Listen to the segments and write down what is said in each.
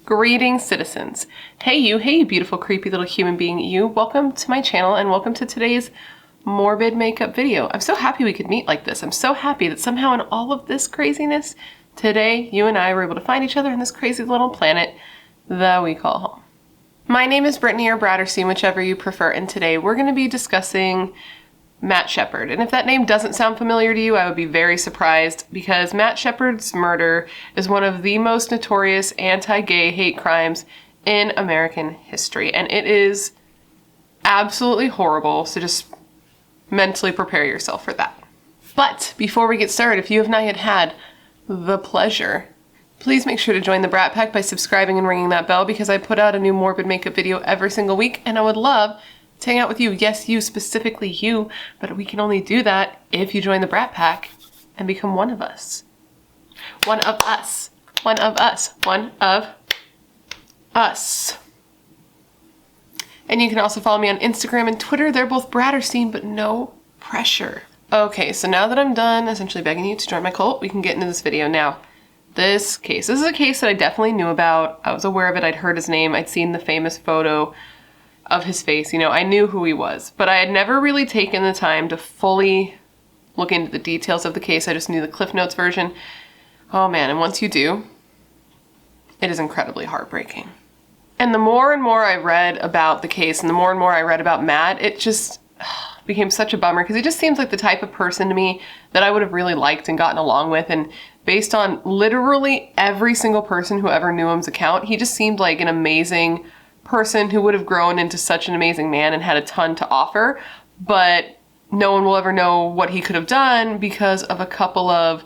Greetings, citizens. Hey you beautiful creepy little human being you. Welcome to my channel and welcome to today's Morbid makeup video. I'm so happy we could meet like this. I'm so happy that somehow in all of this craziness, today you and I were able to find each other on this crazy little planet that we call home. My name is Brittany or BRATTERSTEIN, whichever you prefer, and today we're going to be discussing Matt Shepard. And if that name doesn't sound familiar to you, I would be very surprised because Matt Shepard's murder is one of the most notorious anti-gay hate crimes in American history. And it is absolutely horrible, so just mentally prepare yourself for that. But before we get started, if you have not yet had the pleasure, please make sure to join the Brat Pack by subscribing and ringing that bell because I put out a new Morbid makeup video every single week and I would love to hang out with you. Yes, you, specifically you, but we can only do that if you join the Brat Pack and become one of us. One of us. One of us. One of us. And you can also follow me on Instagram and Twitter. They're both BRATTERSTEIN, but no pressure. Okay, so now that I'm done essentially begging you to join my cult, we can get into this video now. This is a case that I definitely knew about. I was aware of it. I'd heard his name. I'd seen the famous photo of his face. You know, I knew who he was, but I had never really taken the time to fully look into the details of the case. I just knew the Cliff Notes version. Oh man, and once you do, it is incredibly heartbreaking. And the more and more I read about the case and the more and more I read about Matt, it just became such a bummer because he just seems like the type of person to me that I would have really liked and gotten along with. And based on literally every single person who ever knew him's account, he just seemed like an amazing person who would have grown into such an amazing man and had a ton to offer. But no one will ever know what he could have done because of a couple of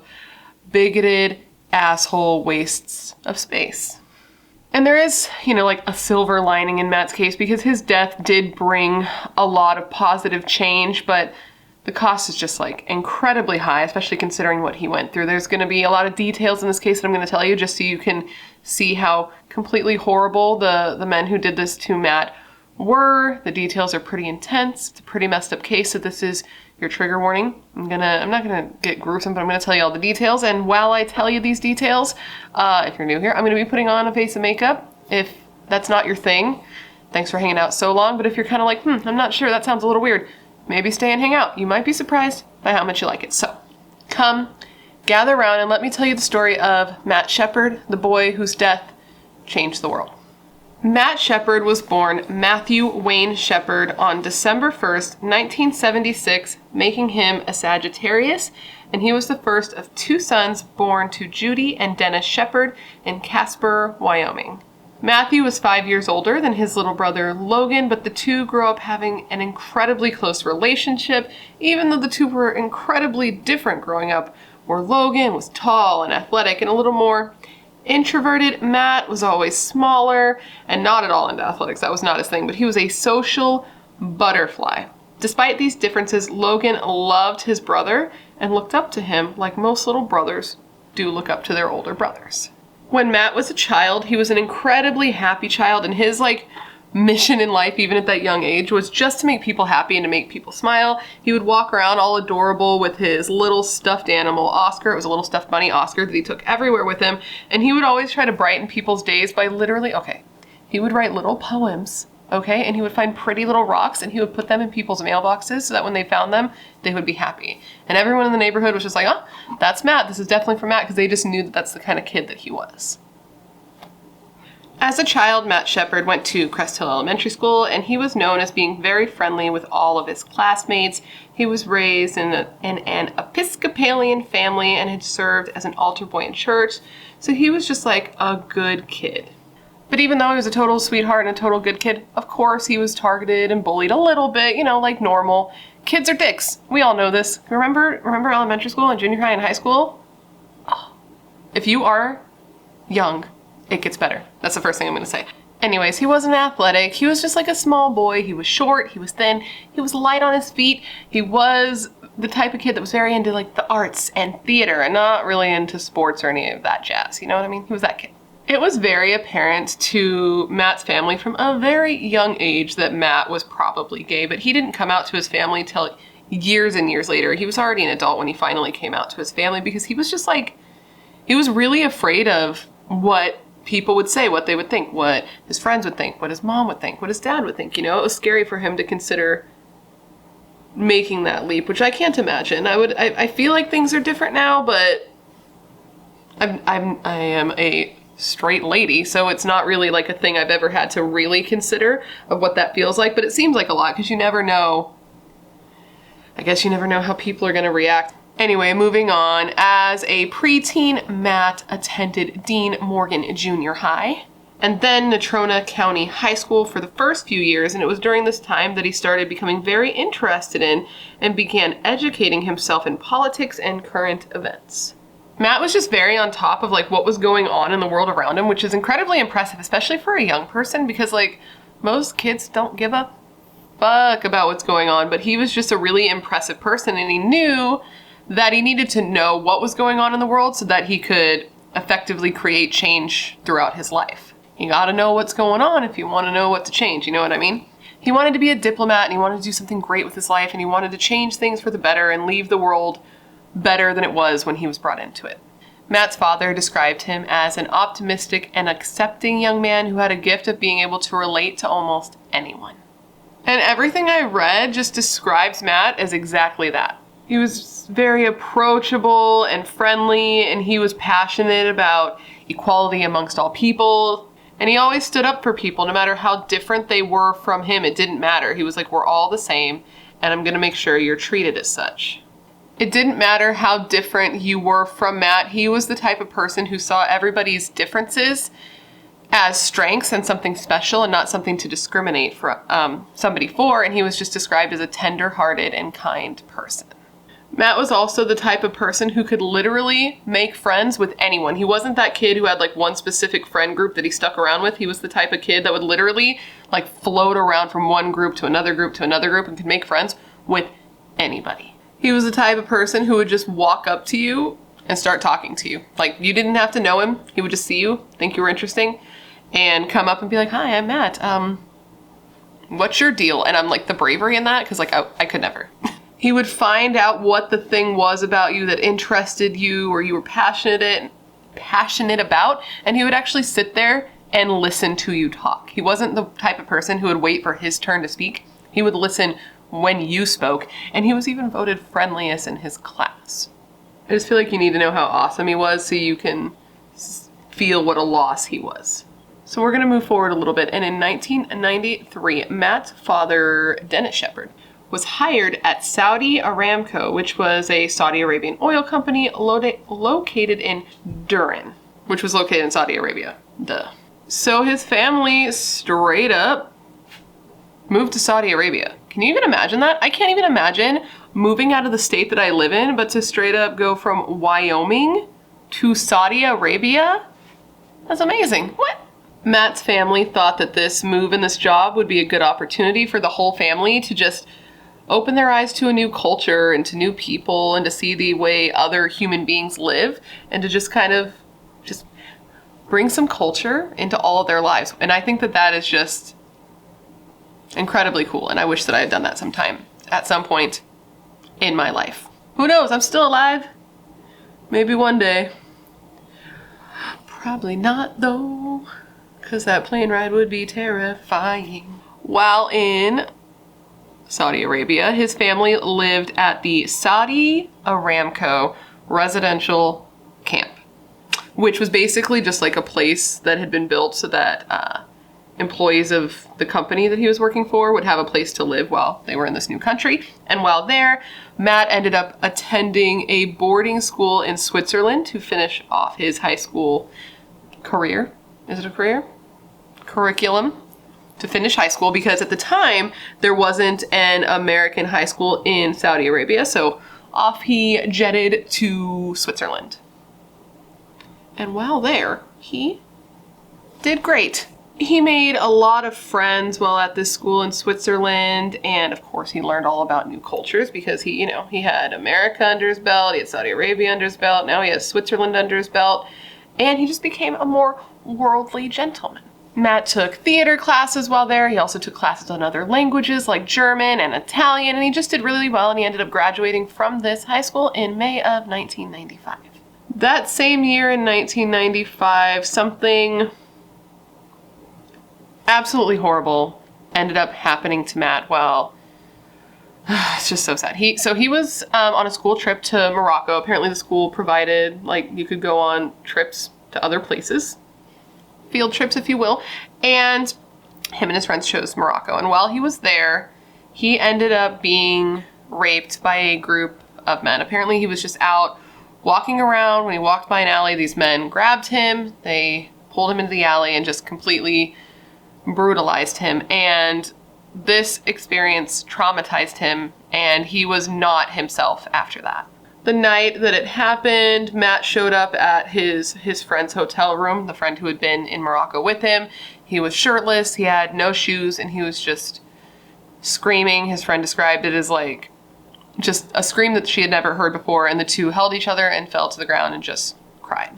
bigoted asshole wastes of space. And there is, like a silver lining in Matt's case because his death did bring a lot of positive change, but the cost is just like incredibly high, especially considering what he went through. There's going to be a lot of details in this case that I'm going to tell you just so you can see how completely horrible the men who did this to Matt were. The details are pretty intense. It's a pretty messed up case, so this is your trigger warning. I'm not gonna get gruesome, but I'm gonna tell you all the details. And while I tell you these details, if you're new here, I'm gonna be putting on a face of makeup. If that's not your thing, thanks for hanging out so long. But if you're kind of like, I'm not sure, that sounds a little weird, maybe stay and hang out. You might be surprised by how much you like it. So come, gather around, and let me tell you the story of Matt Shepard, the boy whose death changed the world. Matt Shepard was born Matthew Wayne Shepard on December 1st, 1976, making him a Sagittarius, and he was the first of two sons born to Judy and Dennis Shepard in Casper, Wyoming. Matthew was 5 years older than his little brother Logan, but the two grew up having an incredibly close relationship, even though the two were incredibly different growing up, where Logan was tall and athletic and a little more introverted. Matt was always smaller and not at all into athletics. That was not his thing, but he was a social butterfly. Despite these differences, Logan loved his brother and looked up to him like most little brothers do look up to their older brothers. When Matt was a child, he was an incredibly happy child, and his mission in life, even at that young age, was just to make people happy and to make people smile. He would walk around all adorable with his little stuffed animal, Oscar. It was a little stuffed bunny, Oscar, that he took everywhere with him. And he would always try to brighten people's days by he would write little poems, and he would find pretty little rocks and he would put them in people's mailboxes so that when they found them, they would be happy. And everyone in the neighborhood was just like, oh, that's Matt. This is definitely for Matt, because they just knew that that's the kind of kid that he was. As a child, Matt Shepard went to Crest Hill Elementary School, and he was known as being very friendly with all of his classmates. He was raised in an Episcopalian family and had served as an altar boy in church, so he was just like a good kid. But even though he was a total sweetheart and a total good kid, of course he was targeted and bullied a little bit, like normal. Kids are dicks. We all know this. Remember elementary school and junior high and high school? Oh. If you are young, it gets better. That's the first thing I'm going to say. Anyways, he wasn't athletic. He was just like a small boy. He was short. He was thin. He was light on his feet. He was the type of kid that was very into the arts and theater and not really into sports or any of that jazz. You know what I mean? He was that kid. It was very apparent to Matt's family from a very young age that Matt was probably gay, but he didn't come out to his family till years and years later. He was already an adult when he finally came out to his family because he was just he was really afraid of what people would say, what they would think, what his friends would think, what his mom would think, what his dad would think. You know, it was scary for him to consider making that leap, which I can't imagine. I feel like things are different now, but I am a straight lady, so it's not really like a thing I've ever had to really consider of what that feels like, but it seems like a lot because you never know. I guess you never know how people are going to react. Anyway, moving on. As a preteen, Matt attended Dean Morgan Junior High and then Natrona County High School for the first few years, and it was during this time that he started becoming very interested in and began educating himself in politics and current events. Matt was just very on top of like what was going on in the world around him, which is incredibly impressive, especially for a young person, because like most kids don't give a fuck about what's going on, but he was just a really impressive person, and he knew that he needed to know what was going on in the world so that he could effectively create change throughout his life. You gotta know what's going on if you want to know what to change, you know what I mean? He wanted to be a diplomat, and he wanted to do something great with his life, and he wanted to change things for the better and leave the world better than it was when he was brought into it. Matt's father described him as an optimistic and accepting young man who had a gift of being able to relate to almost anyone. And everything I read just describes Matt as exactly that. He was very approachable and friendly, and he was passionate about equality amongst all people. And he always stood up for people, no matter how different they were from him. It didn't matter. He was like, we're all the same, and I'm gonna make sure you're treated as such. It didn't matter how different you were from Matt. He was the type of person who saw everybody's differences as strengths and something special and not something to discriminate for somebody for, and he was just described as a tender-hearted and kind person. Matt was also the type of person who could literally make friends with anyone. He wasn't that kid who had like one specific friend group that he stuck around with. He was the type of kid that would literally like float around from one group to another group to another group and could make friends with anybody. He was the type of person who would just walk up to you and start talking to you. Like, you didn't have to know him. He would just see you, think you were interesting, and come up and be like, hi, I'm Matt. What's your deal? And I'm like, the bravery in that, because like I could never. He would find out what the thing was about you that interested you or you were passionate about, and he would actually sit there and listen to you talk. He wasn't the type of person who would wait for his turn to speak. He would listen when you spoke, and he was even voted friendliest in his class. I just feel like you need to know how awesome he was so you can feel what a loss he was. So we're gonna move forward a little bit, and in 1993, Matt's father, Dennis Shepard, was hired at Saudi Aramco, which was a Saudi Arabian oil company located in Durin, which was located in Saudi Arabia. Duh. So his family straight up moved to Saudi Arabia. Can you even imagine that? I can't even imagine moving out of the state that I live in, but to straight up go from Wyoming to Saudi Arabia? That's amazing. What? Matt's family thought that this move and this job would be a good opportunity for the whole family to just open their eyes to a new culture and to new people and to see the way other human beings live and to just kind of just bring some culture into all of their lives. And I think that that is just incredibly cool, and I wish that I had done that sometime, at some point in my life. Who knows? I'm still alive. Maybe one day. Probably not, though, because that plane ride would be terrifying. While in Saudi Arabia, his family lived at the Saudi Aramco residential camp, which was basically just like a place that had been built so that employees of the company that he was working for would have a place to live while they were in this new country. And while there, Matt ended up attending a boarding school in Switzerland to finish off his high school career. Is it a career? Curriculum. To finish high school, because at the time there wasn't an American high school in Saudi Arabia, so off he jetted to Switzerland. And while there, he did great. He made a lot of friends while at this school in Switzerland, and of course he learned all about new cultures because he had America under his belt, he had Saudi Arabia under his belt, now he has Switzerland under his belt, and he just became a more worldly gentleman. Matt took theater classes while there. He also took classes on other languages like German and Italian, and he just did really well, and he ended up graduating from this high school in May of 1995. That same year in 1995, something absolutely horrible ended up happening to Matt. Well, it's just so sad. He was on a school trip to Morocco. Apparently the school provided, like, you could go on trips to other places. Field trips, if you will. And him and his friends chose Morocco. And while he was there, he ended up being raped by a group of men. Apparently he was just out walking around. When he walked by an alley, these men grabbed him. They pulled him into the alley and just completely brutalized him. And this experience traumatized him, and he was not himself after that. The night that it happened, Matt showed up at his friend's hotel room, the friend who had been in Morocco with him. He was shirtless, he had no shoes, and he was just screaming. His friend described it as like just a scream that she had never heard before, and the two held each other and fell to the ground and just cried.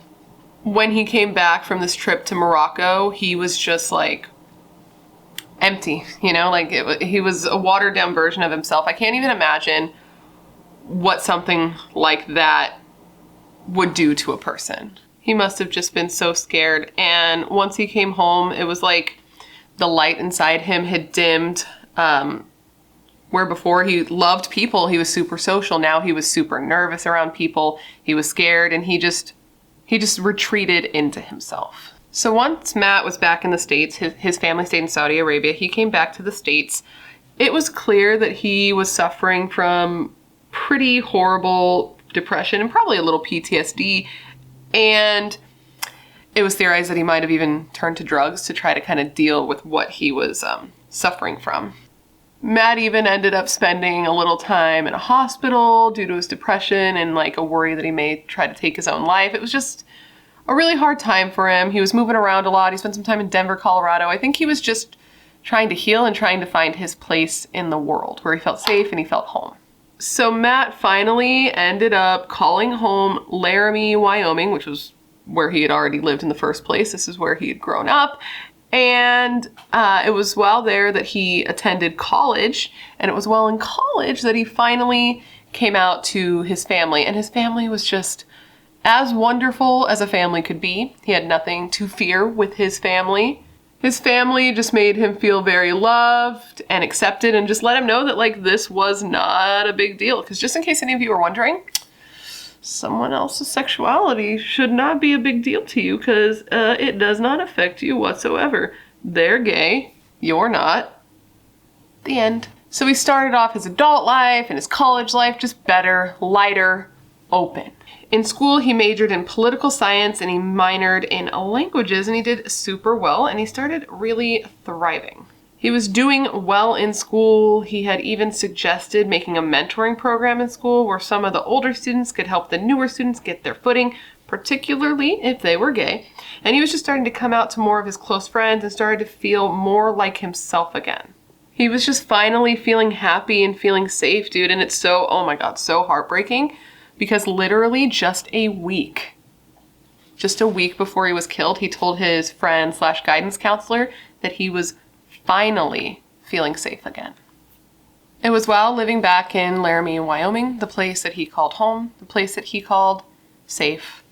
When he came back from this trip to Morocco, he was just like empty, you know, like he was a watered down version of himself. I can't even imagine what something like that would do to a person. He must have just been so scared. And once he came home, it was like the light inside him had dimmed. Where before he loved people, he was super social. Now he was super nervous around people. He was scared, and he just retreated into himself. So once Matt was back in the States, his family stayed in Saudi Arabia, he came back to the States. It was clear that he was suffering from pretty horrible depression and probably a little PTSD. And it was theorized that he might have even turned to drugs to try to kind of deal with what he was suffering from. Matt even ended up spending a little time in a hospital due to his depression and like a worry that he may try to take his own life. It was just a really hard time for him. He was moving around a lot. He spent some time in Denver, Colorado. I think he was just trying to heal and trying to find his place in the world where he felt safe and he felt home. So Matt finally ended up calling home Laramie, Wyoming, which was where he had already lived in the first place. This is where he had grown up. And it was while there that he attended college. And it was while in college that he finally came out to his family. And his family was just as wonderful as a family could be. He had nothing to fear with his family. His family just made him feel very loved and accepted and just let him know that like this was not a big deal. Because just in case any of you are wondering, someone else's sexuality should not be a big deal to you because it does not affect you whatsoever. They're gay, you're not. The end. So he started off his adult life and his college life just better, lighter, open. In school, he majored in political science and he minored in languages, and he did super well, and he started really thriving. He was doing well in school. He had even suggested making a mentoring program in school where some of the older students could help the newer students get their footing, particularly if they were gay. And he was just starting to come out to more of his close friends and started to feel more like himself again. He was just finally feeling happy and feeling safe, dude, and it's so, oh my God, so heartbreaking. Because literally just a week before he was killed, he told his friend / guidance counselor that he was finally feeling safe again. It was while living back in Laramie, Wyoming, the place that he called home, the place that he called safe,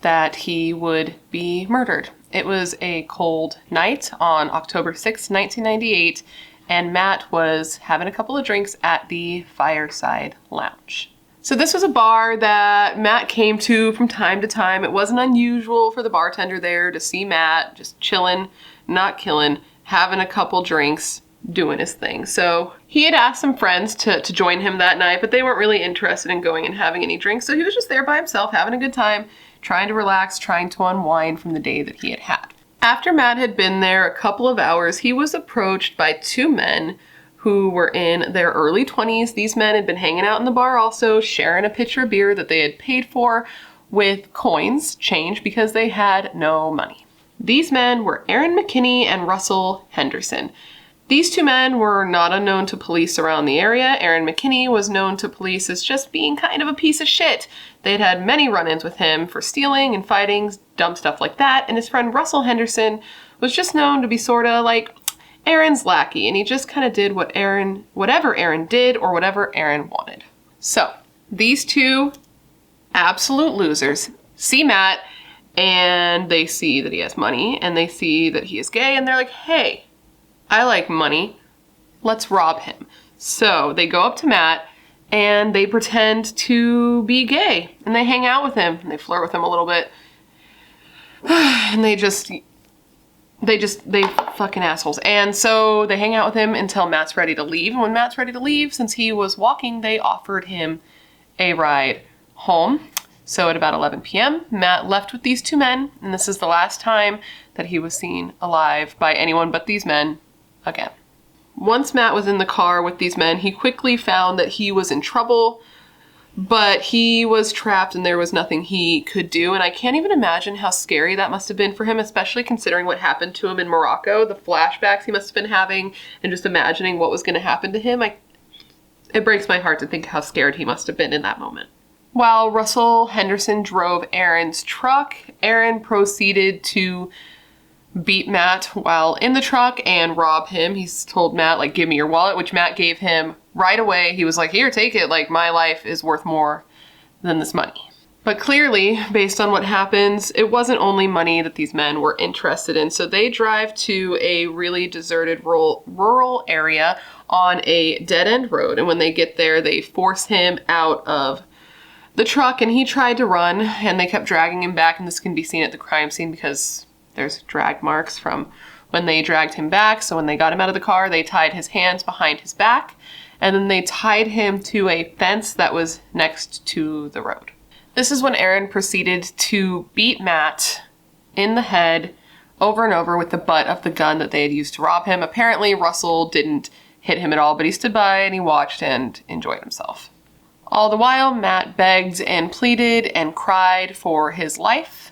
that he would be murdered. It was a cold night on October 6, 1998, and Matt was having a couple of drinks at the Fireside Lounge. So this was a bar that Matt came to from time to time. It wasn't unusual for the bartender there to see Matt just chilling, not killing, having a couple drinks, doing his thing. So he had asked some friends to join him that night, but they weren't really interested in going and having any drinks. So he was just there by himself, having a good time, trying to relax, trying to unwind from the day that he had had. After Matt had been there a couple of hours, he was approached by two men who were in their early 20s. These men had been hanging out in the bar also, sharing a pitcher of beer that they had paid for with coins, change, because they had no money. These men were Aaron Mckinney and Russell Henderson. These two men were not unknown to police around the area. Aaron Mckinney was known to police as just being kind of a piece of shit. They'd had many run-ins with him for stealing and fighting, dumb stuff like that, and his friend Russell Henderson was just known to be sort of like Aaron's lackey, and he just kind of did whatever Aaron did or whatever Aaron wanted. So, these two absolute losers see Matt, and they see that he has money, and they see that he is gay, and they're like, hey, I like money. Let's rob him. So they go up to Matt, and they pretend to be gay, and they hang out with him, and they flirt with him a little bit. And they fucking assholes. And so they hang out with him until Matt's ready to leave. And when Matt's ready to leave, since he was walking, they offered him a ride home. So at about 11 p.m., Matt left with these two men, and this is the last time that he was seen alive by anyone but these men again. Once Matt was in the car with these men, he quickly found that he was in trouble, but he was trapped and there was nothing he could do. And I can't even imagine how scary that must have been for him, especially considering what happened to him in Morocco, the flashbacks he must have been having, and just imagining what was going to happen to him. It breaks my heart to think how scared he must have been in that moment. While Russell Henderson drove Aaron's truck, Aaron proceeded to beat Matt while in the truck and rob him. He's told Matt, like, give me your wallet, which Matt gave him right away. He was like, here, take it. Like, my life is worth more than this money. But clearly, based on what happens, it wasn't only money that these men were interested in. So they drive to a really deserted rural area on a dead-end road. And when they get there, they force him out of the truck, and he tried to run, and they kept dragging him back. And this can be seen at the crime scene because there's drag marks from when they dragged him back. So when they got him out of the car, they tied his hands behind his back, and then they tied him to a fence that was next to the road. This is when Aaron proceeded to beat Matt in the head over and over with the butt of the gun that they had used to rob him. Apparently, Russell didn't hit him at all, but he stood by and he watched and enjoyed himself. All the while, Matt begged and pleaded and cried for his life,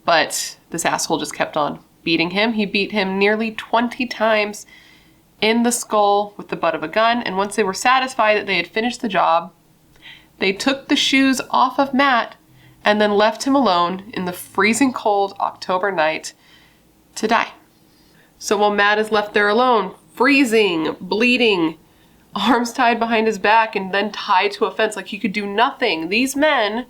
but this asshole just kept on beating him. He beat him nearly 20 times in the skull with the butt of a gun, and once they were satisfied that they had finished the job, they took the shoes off of Matt and then left him alone in the freezing cold October night to die. So while Matt is left there alone, freezing, bleeding, arms tied behind his back and then tied to a fence like he could do nothing, these men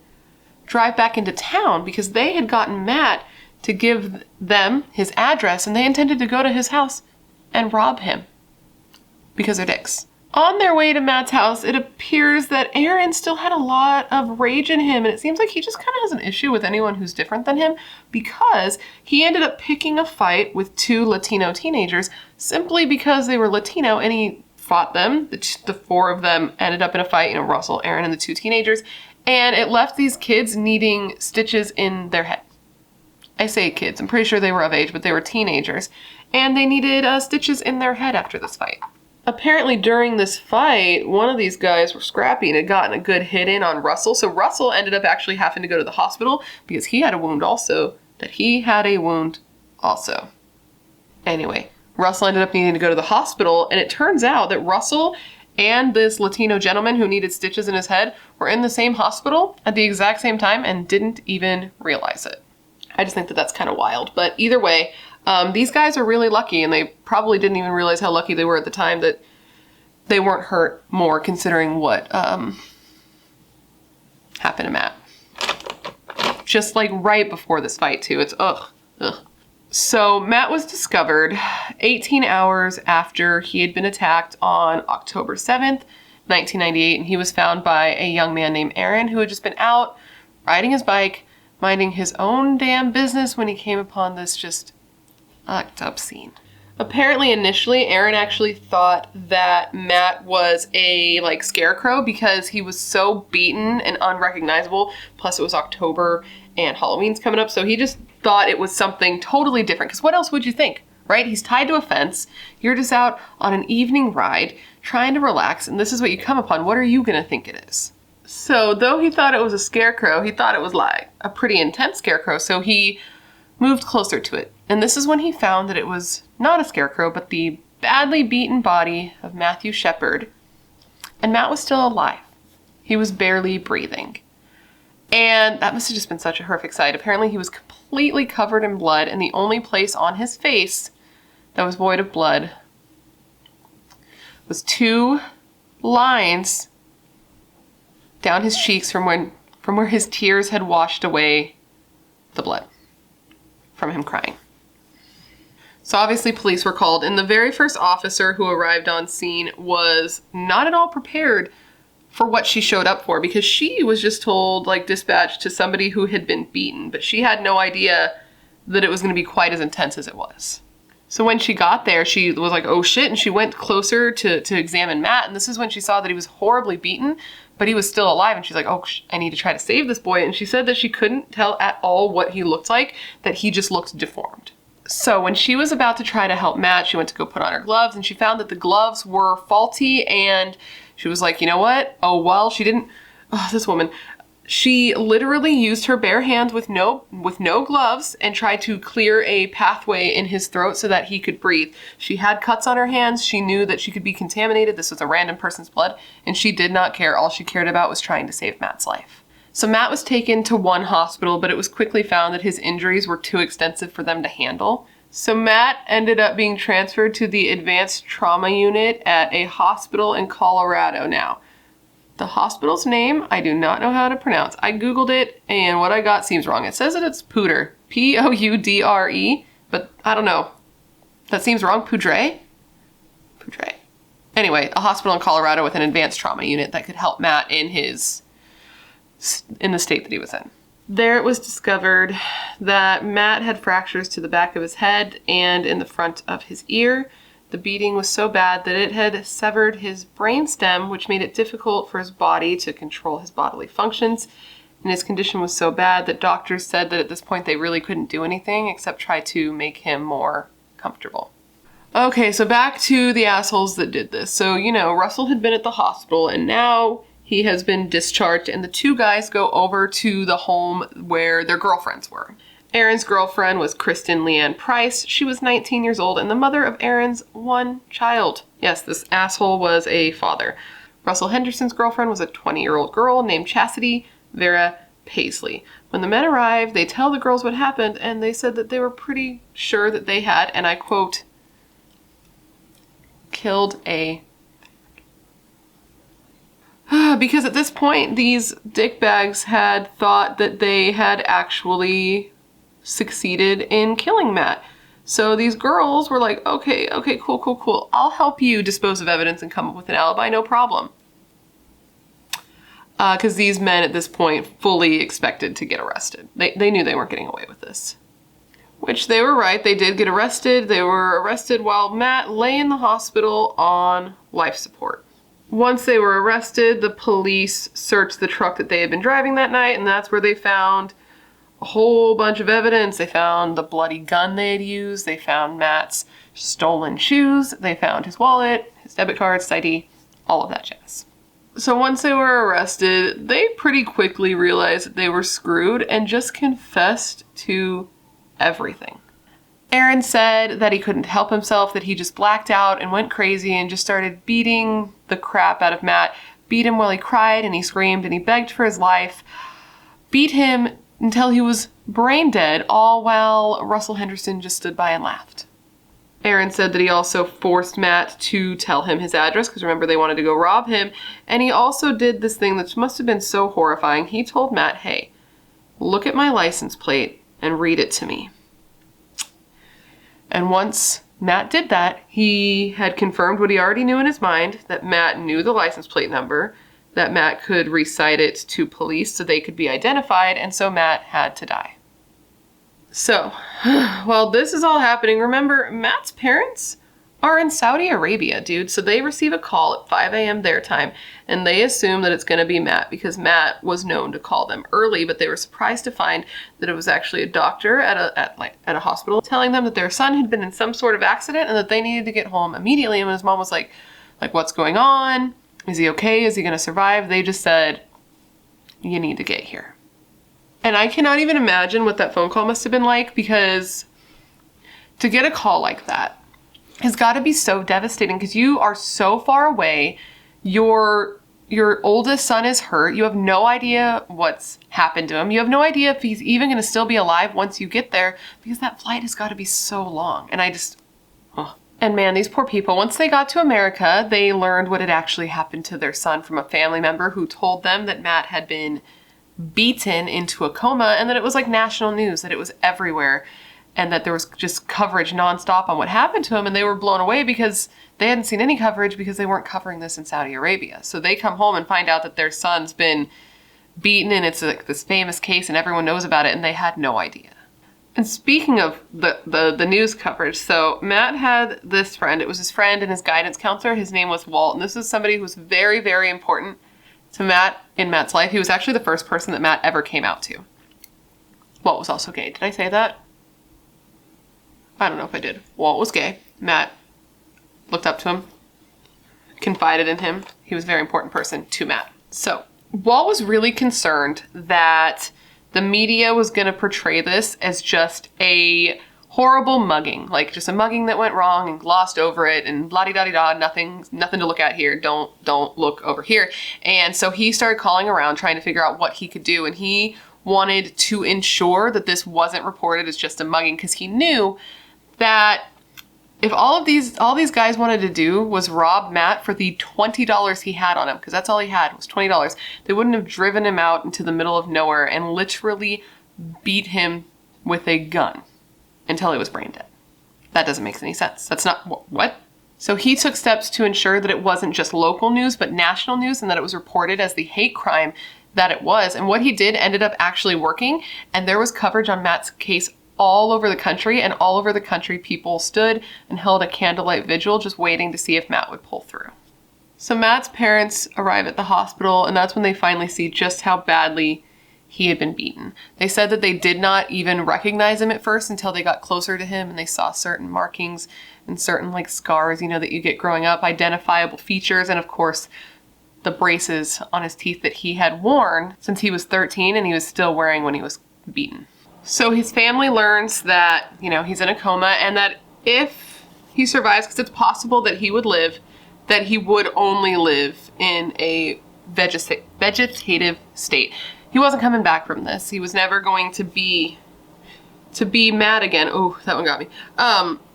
drive back into town because they had gotten Matt to give them his address, and they intended to go to his house and rob him because they're dicks. On their way to Matt's house, it appears that Aaron still had a lot of rage in him, and it seems like he just kind of has an issue with anyone who's different than him because he ended up picking a fight with two Latino teenagers simply because they were Latino, and he fought them. The four of them ended up in a fight, Russell, Aaron, and the two teenagers, and it left these kids needing stitches in their head. I say kids, I'm pretty sure they were of age, but they were teenagers, and they needed stitches in their head after this fight. Apparently during this fight, one of these guys were scrappy and had gotten a good hit in on Russell, so Russell ended up actually having to go to the hospital because he had a wound also, Anyway, Russell ended up needing to go to the hospital, and it turns out that Russell and this Latino gentleman who needed stitches in his head were in the same hospital at the exact same time and didn't even realize it. I just think that that's kind of wild. But either way, these guys are really lucky, and they probably didn't even realize how lucky they were at the time that they weren't hurt more, considering what happened to Matt. Just like right before this fight too. It's ugh. So Matt was discovered 18 hours after he had been attacked on October 7th, 1998, and he was found by a young man named Aaron who had just been out riding his bike, minding his own damn business when he came upon this just fucked up scene. Apparently, initially, Aaron actually thought that Matt was a, scarecrow because he was so beaten and unrecognizable. Plus, it was October and Halloween's coming up, so he just thought it was something totally different. Because what else would you think, right? He's tied to a fence. You're just out on an evening ride, trying to relax, and this is what you come upon. What are you going to think it is? So, though he thought it was a scarecrow, he thought it was a pretty intense scarecrow, so he moved closer to it. And this is when he found that it was not a scarecrow, but the badly beaten body of Matt Shepard. And Matt was still alive. He was barely breathing. And that must have just been such a horrific sight. Apparently he was completely covered in blood, and the only place on his face that was void of blood was 2 lines down his cheeks from where his tears had washed away the blood from him crying. So obviously police were called, and the very first officer who arrived on scene was not at all prepared for what she showed up for, because she was just told, like, dispatched to somebody who had been beaten, but she had no idea that it was going to be quite as intense as it was. So when she got there, she was like, oh shit, and she went closer to examine Matt, and this is when she saw that he was horribly beaten, but he was still alive, and she's like, oh, I need to try to save this boy, and she said that she couldn't tell at all what he looked like, that he just looked deformed. So when she was about to try to help Matt, she went to go put on her gloves, and she found that the gloves were faulty, and she was like, you know what? Oh, well, she didn't, oh, this woman, she literally used her bare hands with no gloves and tried to clear a pathway in his throat so that he could breathe. She had cuts on her hands. She knew that she could be contaminated. This was a random person's blood, and she did not care. All she cared about was trying to save Matt's life. So Matt was taken to one hospital, but it was quickly found that his injuries were too extensive for them to handle. So Matt ended up being transferred to the advanced trauma unit at a hospital in Colorado now. The hospital's name, I do not know how to pronounce. I Googled it, and what I got seems wrong. It says that it's Poudre, P-O-U-D-R-E, but I don't know. That seems wrong. Poudre? Poudre. Anyway, a hospital in Colorado with an advanced trauma unit that could help Matt in the state that he was in. There it was discovered that Matt had fractures to the back of his head and in the front of his ear. The beating was so bad that it had severed his brainstem, which made it difficult for his body to control his bodily functions. And his condition was so bad that doctors said that at this point they really couldn't do anything except try to make him more comfortable. Okay, so back to the assholes that did this. So, you know, Russell had been at the hospital, and now he has been discharged, and the two guys go over to the home where their girlfriends were. Aaron's girlfriend was Kristen Leanne Price. She was 19 years old and the mother of Aaron's one child. Yes, this asshole was a father. Russell Henderson's girlfriend was a 20-year-old girl named Chastity Vera Paisley. When the men arrived, they tell the girls what happened, and they said that they were pretty sure that they had, and I quote, killed a because at this point, these dickbags had thought that they had actually succeeded in killing Matt. So these girls were like, okay, cool. I'll help you dispose of evidence and come up with an alibi, no problem. Because these men at this point fully expected to get arrested. They knew they weren't getting away with this. Which they were right, they did get arrested. They were arrested while Matt lay in the hospital on life support. Once they were arrested, the police searched the truck that they had been driving that night, and that's where they found a whole bunch of evidence. They found the bloody gun they had used. They found Matt's stolen shoes. They found his wallet, his debit cards, his ID, all of that jazz. So once they were arrested, they pretty quickly realized that they were screwed and just confessed to everything. Aaron said that he couldn't help himself, that he just blacked out and went crazy and just started beating the crap out of Matt. Beat him while he cried and he screamed and he begged for his life. Beat him until he was brain dead, all while Russell Henderson just stood by and laughed. Aaron said that he also forced Matt to tell him his address, because remember they wanted to go rob him. And he also did this thing that must have been so horrifying. He told Matt, hey, look at my license plate and read it to me. And once Matt did that, he had confirmed what he already knew in his mind, that Matt knew the license plate number, that Matt could recite it to police so they could be identified, and so Matt had to die. So, while this is all happening, remember, Matt's parents are in Saudi Arabia, dude. So they receive a call at 5 a.m. their time, and they assume that it's going to be Matt because Matt was known to call them early, but they were surprised to find that it was actually a doctor at a hospital telling them that their son had been in some sort of accident and that they needed to get home immediately. And his mom was like, what's going on? Is he okay? Is he going to survive? They just said, you need to get here. And I cannot even imagine what that phone call must have been like, because to get a call like that has got to be so devastating, because you are so far away. Your oldest son is hurt. You have no idea what's happened to him. You have no idea if he's even going to still be alive once you get there, because that flight has got to be so long. And And man, these poor people, once they got to America, they learned what had actually happened to their son from a family member who told them that Matt had been beaten into a coma, and that it was like national news, that it was everywhere, and that there was just coverage nonstop on what happened to him, and they were blown away because they hadn't seen any coverage because they weren't covering this in Saudi Arabia. So they come home and find out that their son's been beaten, and it's like this famous case and everyone knows about it, and they had no idea. And speaking of the news coverage, so Matt had this friend. It was his friend and his guidance counselor. His name was Walt, and this is somebody who was very, very important to Matt in Matt's life. He was actually the first person that Matt ever came out to. Walt was also gay. Did I say that? I don't know if I did. Walt was gay. Matt looked up to him, confided in him. He was a very important person to Matt. So Walt was really concerned that the media was going to portray this as just a horrible mugging, like just a mugging that went wrong and glossed over it and la-di-da-di-da, nothing to look at here. Don't look over here. And so he started calling around trying to figure out what he could do. And he wanted to ensure that this wasn't reported as just a mugging, because he knew that if all these guys wanted to do was rob Matt for the $20 he had on him, because that's all he had was $20, they wouldn't have driven him out into the middle of nowhere and literally beat him with a gun until he was brain dead. That doesn't make any sense. That's not what? So he took steps to ensure that it wasn't just local news, but national news, and that it was reported as the hate crime that it was. And what he did ended up actually working, and there was coverage on Matt's case all over the country, and all over the country people stood and held a candlelight vigil just waiting to see if Matt would pull through. So Matt's parents arrive at the hospital, and that's when they finally see just how badly he had been beaten. They said that they did not even recognize him at first until they got closer to him and they saw certain markings and certain like scars, you know, that you get growing up, identifiable features, and of course the braces on his teeth that he had worn since he was 13 and he was still wearing when he was beaten. So his family learns that, you know, he's in a coma, and that if he survives, because it's possible that he would live, that he would only live in a vegetative state. He wasn't coming back from this. He was never going to be Matt again. Oh, that one got me.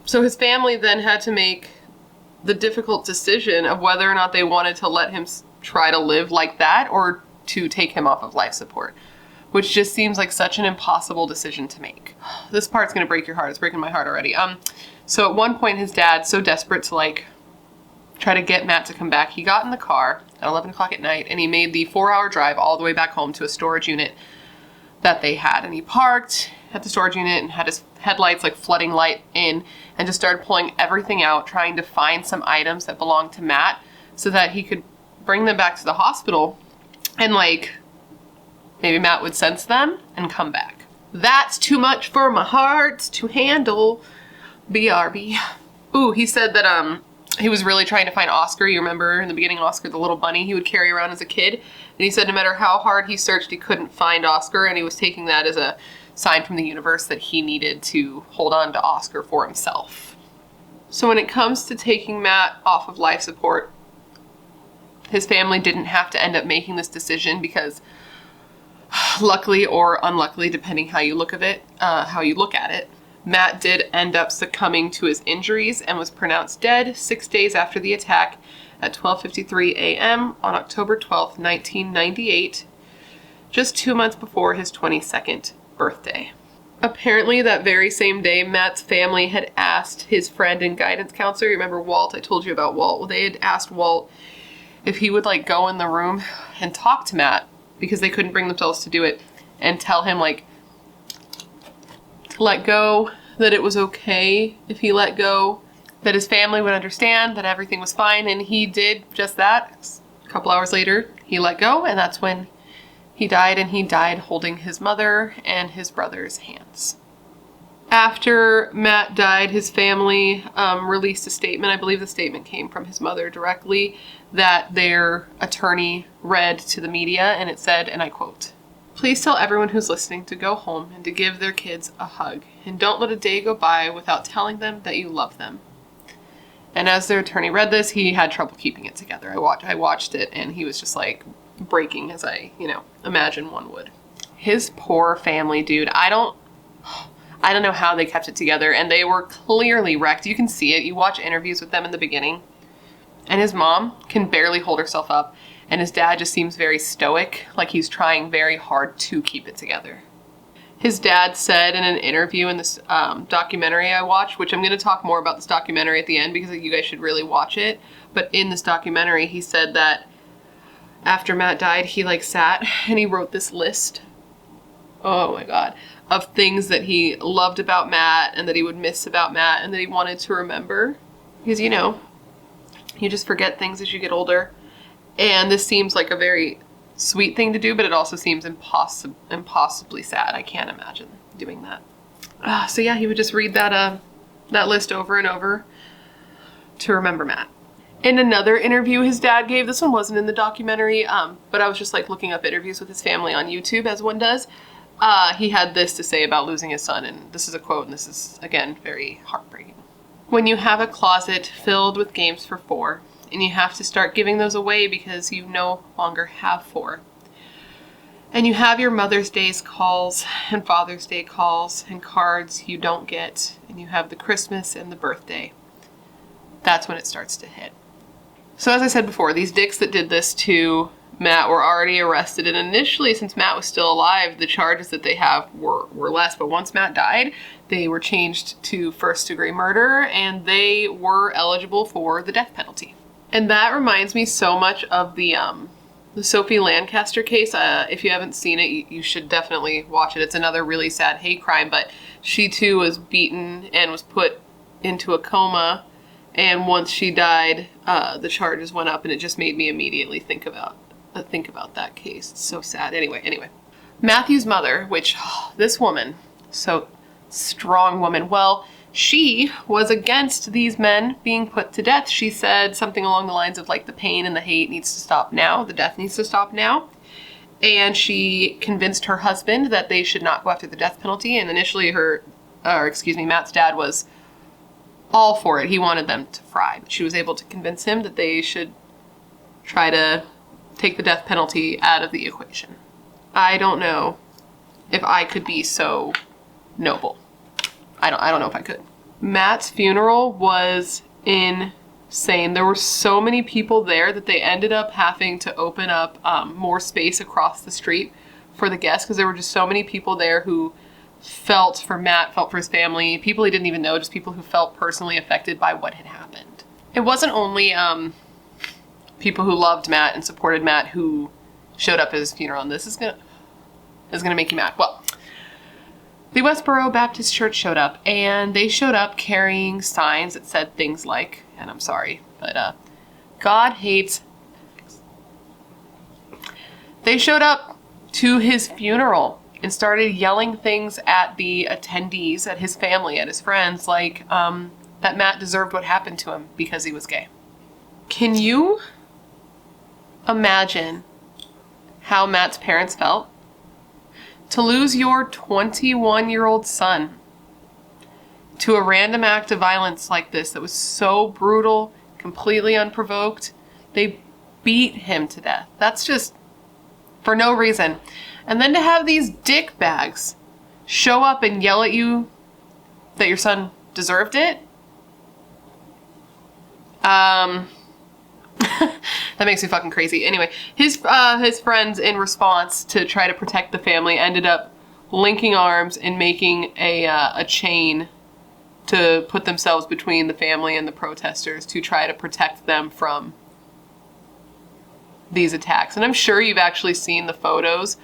So his family then had to make the difficult decision of whether or not they wanted to let him try to live like that or to take him off of life support, which just seems like such an impossible decision to make. This part's gonna break your heart. It's breaking my heart already. So at one point, his dad, so desperate to like try to get Matt to come back, he got in the car at 11 o'clock at night and he made the 4-hour drive all the way back home to a storage unit that they had. And he parked at the storage unit and had his headlights like flooding light in and just started pulling everything out, trying to find some items that belonged to Matt so that he could bring them back to the hospital and like maybe Matt would sense them and come back. That's too much for my heart to handle. BRB. Ooh, he said that he was really trying to find Oscar. You remember in the beginning, Oscar, the little bunny he would carry around as a kid. And he said no matter how hard he searched, he couldn't find Oscar. And he was taking that as a sign from the universe that he needed to hold on to Oscar for himself. So when it comes to taking Matt off of life support, his family didn't have to end up making this decision because luckily or unluckily, depending how you look at it, Matt did end up succumbing to his injuries and was pronounced dead 6 days after the attack at 12:53 a.m. on October 12th, 1998, just 2 months before his 22nd birthday. Apparently that very same day, Matt's family had asked his friend and guidance counselor, you remember Walt, I told you about Walt, well they had asked Walt if he would like go in the room and talk to Matt because they couldn't bring themselves to do it and tell him like to let go, that it was okay if he let go, that his family would understand, that everything was fine, and he did just that. A couple hours later, he let go, and that's when he died, and he died holding his mother and his brother's hands. After Matt died, his family released a statement. I believe the statement came from his mother directly that their attorney read to the media, and it said, and I quote, "Please tell everyone who's listening to go home and to give their kids a hug, and don't let a day go by without telling them that you love them." And as their attorney read this, he had trouble keeping it together. I watched it, and he was just like breaking, as I, imagine one would. His poor family, dude. I don't know how they kept it together, and they were clearly wrecked. You can see it. You watch interviews with them in the beginning, and his mom can barely hold herself up. and his dad just seems very stoic, like he's trying very hard to keep it together. His dad said in an interview in this documentary I watched, which I'm going to talk more about this documentary at the end because you guys should really watch it, but in this documentary he said that after Matt died, he like sat and he wrote this list, oh my god, of things that he loved about Matt and that he would miss about Matt and that he wanted to remember. Because, you know, you just forget things as you get older. And this seems like a very sweet thing to do, but it also seems impossibly sad. I can't imagine doing that. So yeah, he would just read that list over and over to remember Matt. In another interview his dad gave, this one wasn't in the documentary, but I was just like looking up interviews with his family on YouTube, as one does. He had this to say about losing his son, and this is a quote, and this is, again, very heartbreaking. When you have a closet filled with games for 4, and you have to start giving those away because you no longer have 4. And you have your Mother's Day calls and Father's Day calls and cards you don't get, and you have the Christmas and the birthday. That's when it starts to hit. So as I said before, these dicks that did this to Matt were already arrested, and initially, since Matt was still alive, the charges that they have were less, but once Matt died, they were changed to first-degree murder, and they were eligible for the death penalty. And that reminds me so much of the Sophie Lancaster case. If you haven't seen it, you should definitely watch it. It's another really sad hate crime, but she too was beaten and was put into a coma, and once she died, the charges went up, and it just made me immediately think about that case. It's so sad. Anyway. Matthew's mother, which, this woman, so strong woman, well, she was against these men being put to death. She said something along the lines of like, the pain and the hate needs to stop now, the death needs to stop now. And she convinced her husband that they should not go after the death penalty. And initially Matt's dad was all for it. He wanted them to fry, but she was able to convince him that they should try to take the death penalty out of the equation. I don't know if I could be so noble. I don't know if I could. Matt's funeral was insane. There were so many people there that they ended up having to open up more space across the street for the guests, because there were just so many people there who felt for Matt, felt for his family, people he didn't even know, just people who felt personally affected by what had happened. It wasn't only people who loved Matt and supported Matt who showed up at his funeral, and this is gonna make you mad. Well, the Westboro Baptist Church showed up, and they showed up carrying signs that said things like, and I'm sorry, but God hates. They showed up to his funeral and started yelling things at the attendees, at his family, at his friends, like that Matt deserved what happened to him because he was gay. Can you imagine how Matt's parents felt? To lose your 21-year-old son to a random act of violence like this that was so brutal, completely unprovoked. They beat him to death. That's just for no reason. And then to have these dick bags show up and yell at you that your son deserved it. That makes me fucking crazy. Anyway, his friends, in response to try to protect the family, ended up linking arms and making a chain to put themselves between the family and the protesters to try to protect them from these attacks. And I'm sure you've actually seen the photos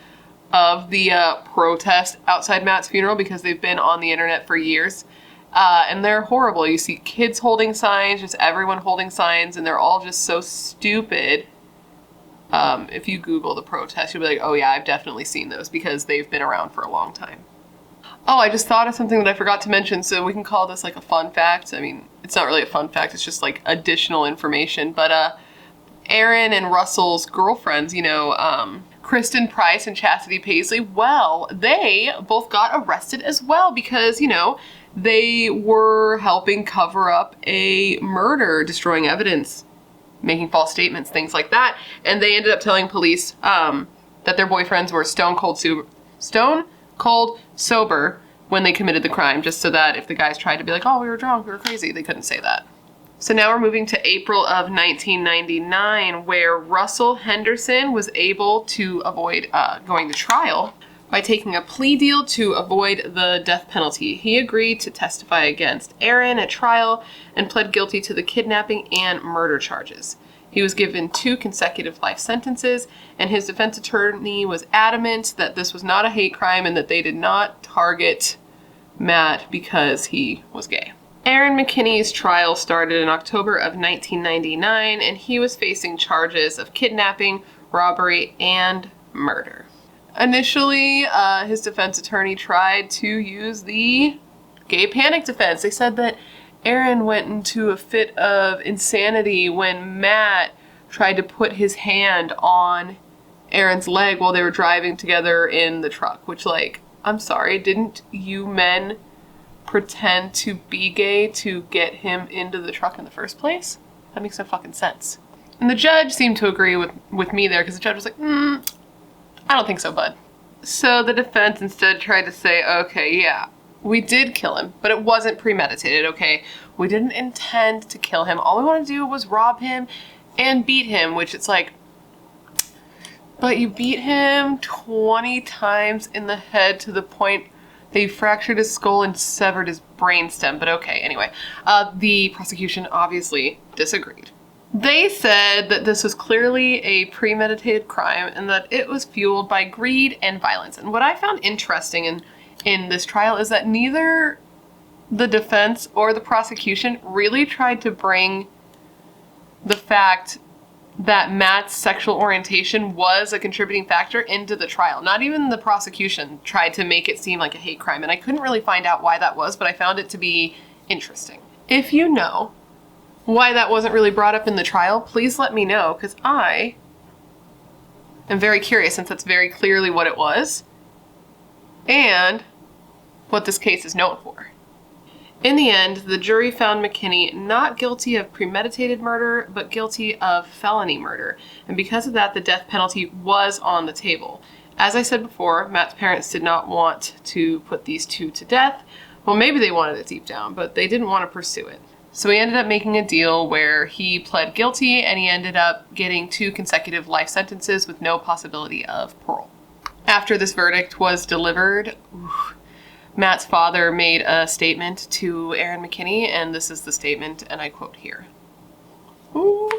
of the protest outside Matt's funeral, because they've been on the internet for years. And they're horrible. You see kids holding signs, just everyone holding signs, and they're all just so stupid. If you Google the protest, you'll be like, oh yeah, I've definitely seen those, because they've been around for a long time. Oh, I just thought of something that I forgot to mention, so we can call this like a fun fact. I mean, it's not really a fun fact, it's just like additional information. But Aaron and Russell's girlfriends, Kristen Price and Chastity Paisley, well, they both got arrested as well because, they were helping cover up a murder, destroying evidence, making false statements, things like that. And they ended up telling police that their boyfriends were stone cold sober when they committed the crime, just so that if the guys tried to be like, oh, we were drunk, we were crazy, they couldn't say that. So now we're moving to April of 1999, where Russell Henderson was able to avoid going to trial by taking a plea deal to avoid the death penalty. He agreed to testify against Aaron at trial and pled guilty to the kidnapping and murder charges. He was given 2 consecutive life sentences, and his defense attorney was adamant that this was not a hate crime and that they did not target Matt because he was gay. Aaron McKinney's trial started in October of 1999, and he was facing charges of kidnapping, robbery, and murder. Initially, his defense attorney tried to use the gay panic defense. They said that Aaron went into a fit of insanity when Matt tried to put his hand on Aaron's leg while they were driving together in the truck, which, like, I'm sorry, didn't you men pretend to be gay to get him into the truck in the first place? That makes no fucking sense. And the judge seemed to agree with me there, because the judge was like, I don't think so, bud. So the defense instead tried to say, okay, yeah, we did kill him, but it wasn't premeditated, okay? We didn't intend to kill him. All we wanted to do was rob him and beat him, which it's like, but you beat him 20 times in the head to the point that you fractured his skull and severed his brainstem. But okay, anyway, the prosecution obviously disagreed. They said that this was clearly a premeditated crime and that it was fueled by greed and violence. And what I found interesting in this trial is that neither the defense or the prosecution really tried to bring the fact that Matt's sexual orientation was a contributing factor into the trial. Not even the prosecution tried to make it seem like a hate crime, and I couldn't really find out why that was, but I found it to be interesting. If you know why that wasn't really brought up in the trial, please let me know, because I am very curious, since that's very clearly what it was, and what this case is known for. In the end, the jury found Mckinney not guilty of premeditated murder, but guilty of felony murder. And because of that, the death penalty was on the table. As I said before, Matt's parents did not want to put these 2 to death. Well, maybe they wanted it deep down, but they didn't want to pursue it. So he ended up making a deal where he pled guilty, and he ended up getting 2 consecutive life sentences with no possibility of parole. After this verdict was delivered, Matt's father made a statement to Aaron McKinney, and this is the statement, and I quote here. Ooh.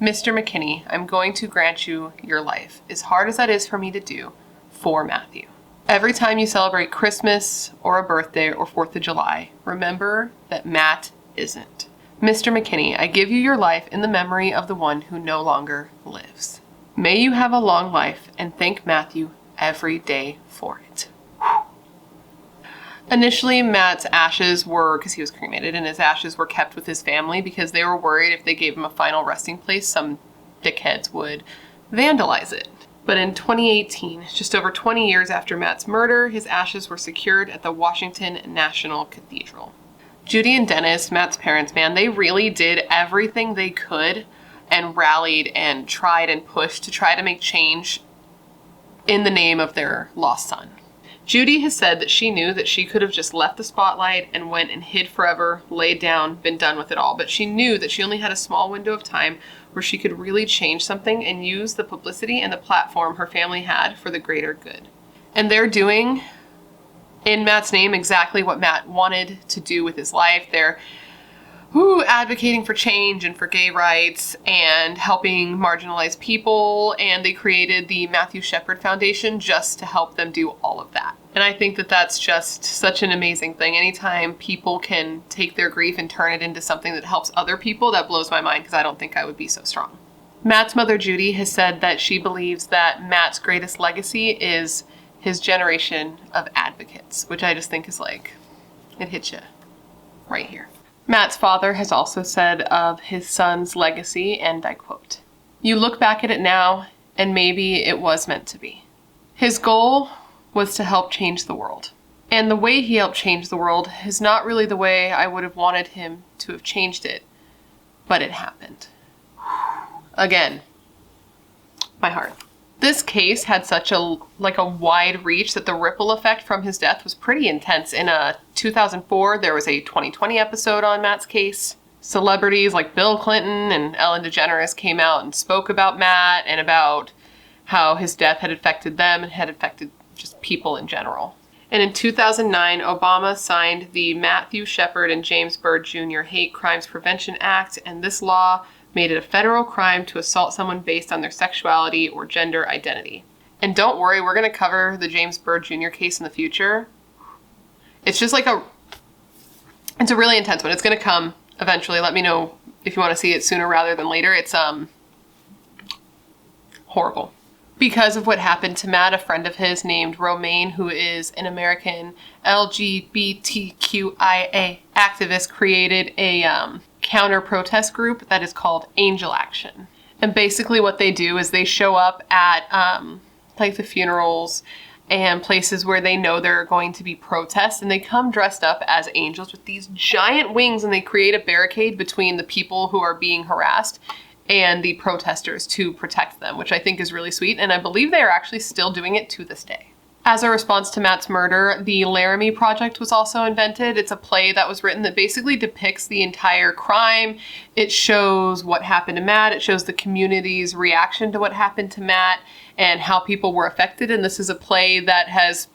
Mr. McKinney, I'm going to grant you your life, as hard as that is for me to do, for Matthew. Every time you celebrate Christmas or a birthday or 4th of July, remember that Matt isn't. Mr. McKinney, I give you your life in the memory of the one who no longer lives. May you have a long life, and thank Matthew every day for it. Initially, Matt's ashes were, because he was cremated, and his ashes were kept with his family because they were worried if they gave him a final resting place, some dickheads would vandalize it. But in 2018, just over 20 years after Matt's murder, his ashes were secured at the Washington National Cathedral. Judy and Dennis, Matt's parents, man, they really did everything they could and rallied and tried and pushed to try to make change in the name of their lost son. Judy has said that she knew that she could have just left the spotlight and went and hid forever, laid down, been done with it all. But she knew that she only had a small window of time where she could really change something and use the publicity and the platform her family had for the greater good. And they're doing, in Matt's name, exactly what Matt wanted to do with his life. They're advocating for change and for gay rights and helping marginalized people, and they created the Matt Shepard Foundation just to help them do all of that. And I think that that's just such an amazing thing. Anytime people can take their grief and turn it into something that helps other people, that blows my mind, because I don't think I would be so strong. Matt's mother, Judy, has said that she believes that Matt's greatest legacy is his generation of advocates, which I just think is like, it hits you right here. Matt's father has also said of his son's legacy, and I quote, "You look back at it now, and maybe it was meant to be. His goal was to help change the world. And the way he helped change the world is not really the way I would have wanted him to have changed it, but it happened." Again, my heart. This case had such a wide reach that the ripple effect from his death was pretty intense. In 2004, there was a 2020 episode on Matt's case. celebrities like Bill Clinton and Ellen DeGeneres came out and spoke about Matt and about how his death had affected them and had affected just people in general. And in 2009, Obama signed the Matthew Shepard and James Byrd Jr. Hate Crimes Prevention Act, and this law made it a federal crime to assault someone based on their sexuality or gender identity. And don't worry, we're going to cover the James Byrd Jr. case in the future. It's just like it's a really intense one. It's going to come eventually. Let me know if you want to see it sooner rather than later. It's horrible. Because of what happened to Matt, a friend of his named Romaine, who is an American LGBTQIA activist, created a counter-protest group that is called Angel Action. And basically what they do is they show up at like the funerals and places where they know there are going to be protests, and they come dressed up as angels with these giant wings, and they create a barricade between the people who are being harassed and the protesters to protect them, which I think is really sweet, and I believe they are actually still doing it to this day. As a response to Matt's murder, the Laramie Project was also invented. It's a play that was written that basically depicts the entire crime. It shows what happened to Matt. It shows the community's reaction to what happened to Matt and how people were affected. And this is a play that has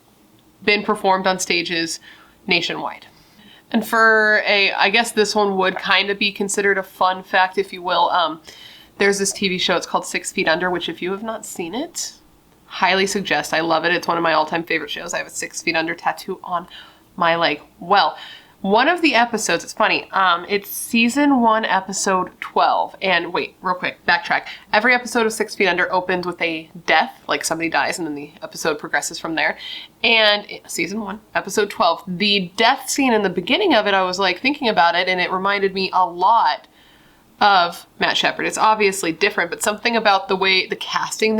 been performed on stages nationwide. And I guess this one would kind of be considered a fun fact, if you will. There's this TV show, it's called 6 Feet Under, which if you have not seen it, highly suggest. I love it. It's one of my all-time favorite shows. I have a 6 Feet Under tattoo on my leg. Well, one of the episodes, it's funny, it's season 1, episode 12. And wait, real quick, backtrack. Every episode of 6 Feet Under opens with a death, like somebody dies, and then the episode progresses from there. And season 1, episode 12, the death scene in the beginning of it, I was like thinking about it, and it reminded me a lot of Matt Shepard. It's obviously different, but something about the way the casting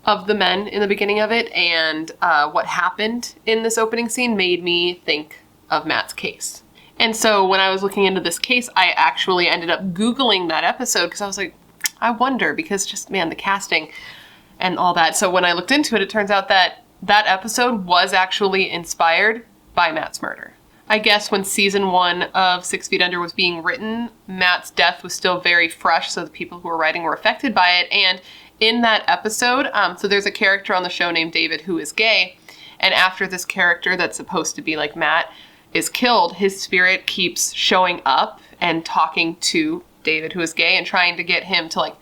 of the men in the beginning of it and what happened in this opening scene made me think of Matt's case. And so when I was looking into this case, I actually ended up Googling that episode because I was like, I wonder, because just, man, the casting and all that. So when I looked into it, it turns out that that episode was actually inspired by Matt's murder. I guess when season 1 of 6 Feet Under was being written, Matt's death was still very fresh, so the people who were writing were affected by it. And in that episode, so there's a character on the show named David who is gay, and after this character that's supposed to be like Matt is killed, his spirit keeps showing up and talking to David who is gay and trying to get him to like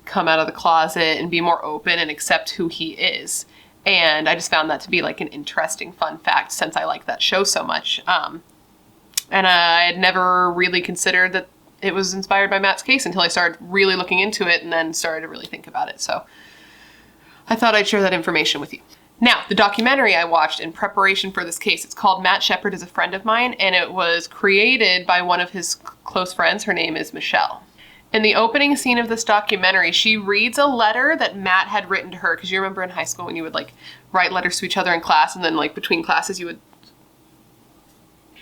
come out of the closet and be more open and accept who he is. And I just found that to be like an interesting fun fact since I like that show so much. And I had never really considered that it was inspired by Matt's case until I started really looking into it and then started to really think about it. So I thought I'd share that information with you. Now, the documentary I watched in preparation for this case, it's called Matt Shepard is a Friend of Mine, and it was created by one of his close friends. Her name is Michelle. In the opening scene of this documentary, she reads a letter that Matt had written to her, because you remember in high school when you would like write letters to each other in class, and then like between classes you would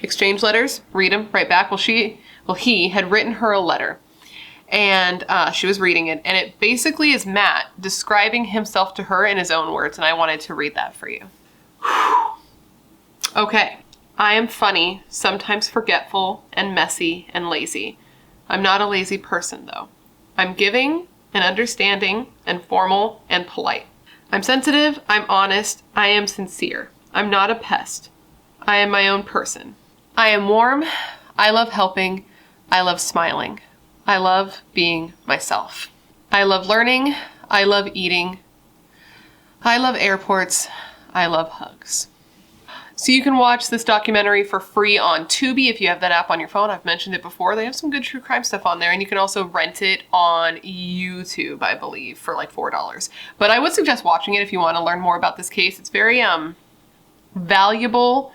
exchange letters, read them, write back. Well, he had written her a letter, and she was reading it, and it basically is Matt describing himself to her in his own words, and I wanted to read that for you. Okay. I am funny, sometimes forgetful and messy and lazy. I'm not a lazy person, though. I'm giving and understanding and formal and polite. I'm sensitive, I'm honest, I am sincere. I'm not a pest. I am my own person. I am warm, I love helping, I love smiling. I love being myself. I love learning, I love eating. I love airports, I love hugs. So you can watch this documentary for free on Tubi if you have that app on your phone. I've mentioned it before. They have some good true crime stuff on there, and you can also rent it on YouTube, I believe, for like $4. But I would suggest watching it if you want to learn more about this case. It's very valuable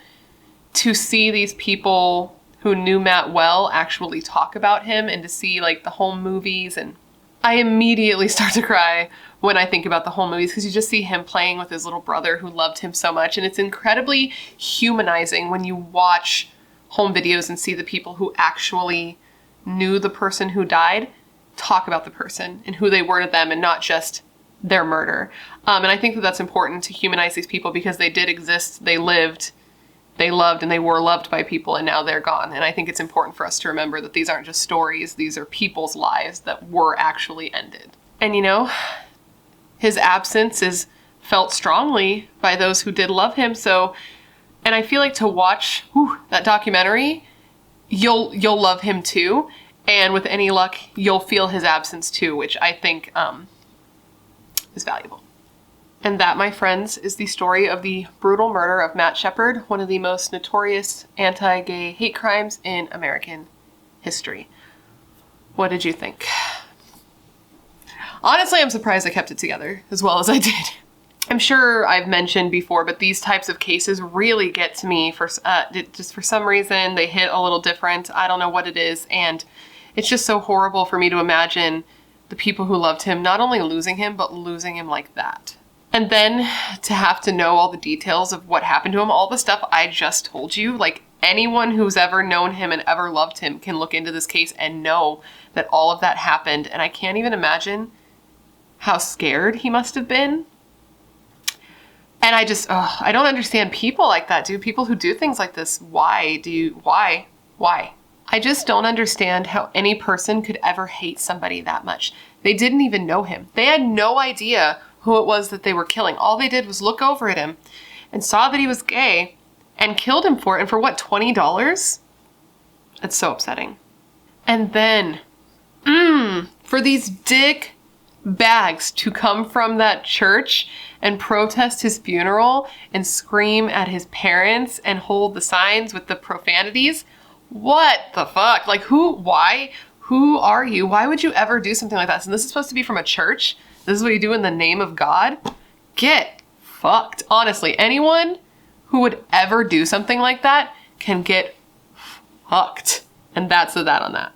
to see these people who knew Matt well actually talk about him and to see like the home movies. And I immediately start to cry when I think about the home movies because you just see him playing with his little brother who loved him so much. And it's incredibly humanizing when you watch home videos and see the people who actually knew the person who died talk about the person and who they were to them and not just their murder. And I think that that's important to humanize these people because they did exist, they lived, they loved and they were loved by people, and now they're gone. And I think it's important for us to remember that these aren't just stories. These are people's lives that were actually ended. And you know, his absence is felt strongly by those who did love him. So, and I feel like to watch that documentary, you'll love him too. And with any luck, you'll feel his absence too, which I think is valuable. And that, my friends, is the story of the brutal murder of Matt Shepard, one of the most notorious anti-gay hate crimes in American history. What did you think? Honestly, I'm surprised I kept it together as well as I did. I'm sure I've mentioned before, but these types of cases really get to me for just for some reason. They hit a little different. I don't know what it is, and it's just so horrible for me to imagine the people who loved him not only losing him, but losing him like that. And then to have to know all the details of what happened to him, all the stuff I just told you, like anyone who's ever known him and ever loved him can look into this case and know that all of that happened. And I can't even imagine how scared he must have been. And I just, I don't understand people like that, dude. People who do things like this. Why? I just don't understand how any person could ever hate somebody that much. They didn't even know him. They had no idea who it was that they were killing. All they did was look over at him and saw that he was gay and killed him for it. And for what, $20? It's so upsetting. And then, for these dick bags to come from that church and protest his funeral and scream at his parents and hold the signs with the profanities. What the fuck? Like why? Who are you? Why would you ever do something like that? And this is supposed to be from a church? This is what you do in the name of God? Get fucked. Honestly, anyone who would ever do something like that can get fucked. And that's that on that.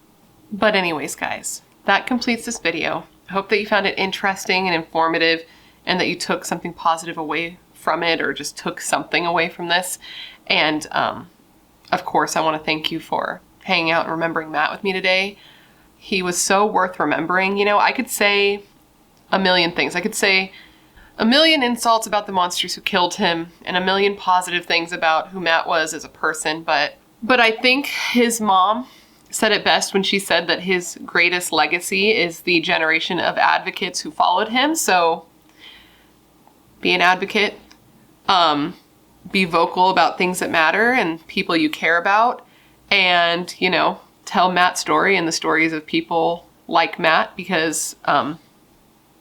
But anyways, guys, that completes this video. I hope that you found it interesting and informative and that you took something positive away from it, or just took something away from this. And of course, I want to thank you for hanging out and remembering Matt with me today. He was so worth remembering. You know, I could say a million things. I could say a million insults about the monsters who killed him and a million positive things about who Matt was as a person. But I think his mom said it best when she said that his greatest legacy is the generation of advocates who followed him. So be an advocate, be vocal about things that matter and people you care about, and, you know, tell Matt's story and the stories of people like Matt, because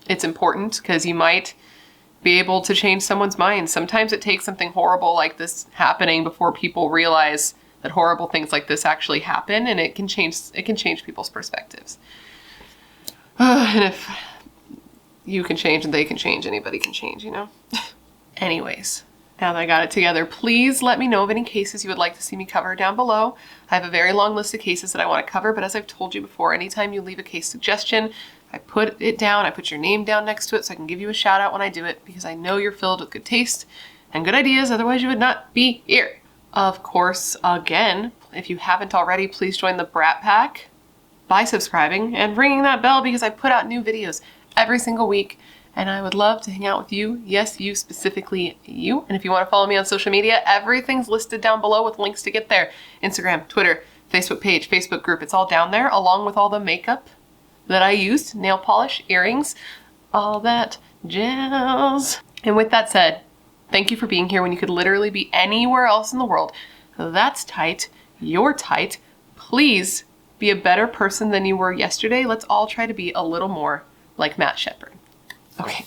it's important, because you might be able to change someone's mind. Sometimes it takes something horrible like this happening before people realize that horrible things like this actually happen, and it can change people's perspectives. And if you can change and they can change, anybody can change, you know? Anyways, now that I got it together, please let me know of any cases you would like to see me cover down below. I have a very long list of cases that I want to cover, but as I've told you before, anytime you leave a case suggestion, I put it down, I put your name down next to it so I can give you a shout out when I do it, because I know you're filled with good taste and good ideas, otherwise you would not be here. Of course, again, if you haven't already, please join the Brat Pack by subscribing and ringing that bell, because I put out new videos every single week, and I would love to hang out with you. Yes, you, specifically you. And if you want to follow me on social media, everything's listed down below with links to get there. Instagram, Twitter, Facebook page, Facebook group, it's all down there, along with all the makeup that I used, nail polish, earrings, all that jazz. And with that said, thank you for being here when you could literally be anywhere else in the world. That's tight. You're tight. Please be a better person than you were yesterday. Let's all try to be a little more like Matt Shepard. Okay.